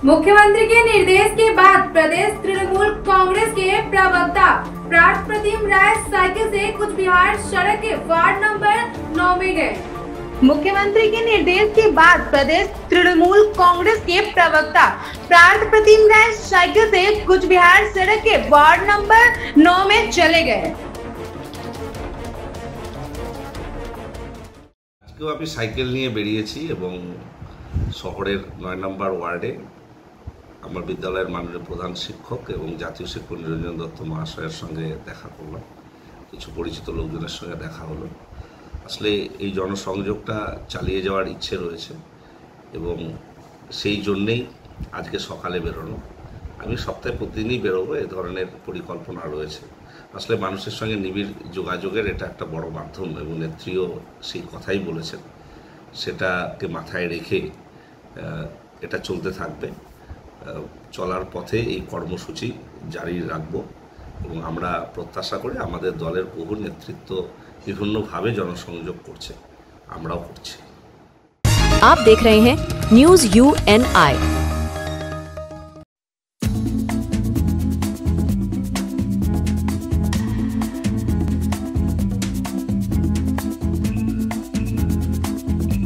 मुख्यमंत्री के निर्देश के बाद प्रदेश तृणमूल कांग्रेस के प्रवक्ता प्रार्थ प्रतिम राय साइकिल से कुछ बिहार सड़क के वार्ड नंबर 9 में गए। मुख्यमंत्री के निर्देश के बाद प्रदेश तृणमूल कांग्रेस के प्रवक्ता प्रार्थ प्रतिम राय साइकिल से कुछ बिहार सड़क के वार्ड नंबर 9 में चले गए। আমি সাইকেল নিয়ে বেরিয়েছি এবং শহরের ৯ নম্বর ওয়ার্ডে আমার বিদ্যালয়ের মাননীয় প্রধান শিক্ষক এবং জাতীয় শিক্ষক নিরঞ্জন দত্ত মহাশয়ের সঙ্গে দেখা করলাম। কিছু পরিচিত লোকজনের সঙ্গে দেখা হলো। আসলে এই জনসংযোগটা চালিয়ে যাওয়ার ইচ্ছে রয়েছে এবং সেই জন্যেই আজকে সকালে বেরোনো। আমি সপ্তাহে প্রতিদিনই বেরোবো, এ ধরনের পরিকল্পনা রয়েছে। আসলে মানুষের সঙ্গে নিবিড় যোগাযোগের এটা একটা বড় মাধ্যম এবং নেত্রীও সেই কথাই বলেছেন। সেটাকে মাথায় রেখে এটা চলতে থাকবে। চলার পথে এই কর্মসূচি জারি রাখবো এবং আমরা প্রত্যাশা করি আমাদের দলের বহু নেতৃত্ব বিভিন্নভাবে জনসংযোগ করছে, আমরাও করছি। आप देख रहे हैं न्यूज़ UNI।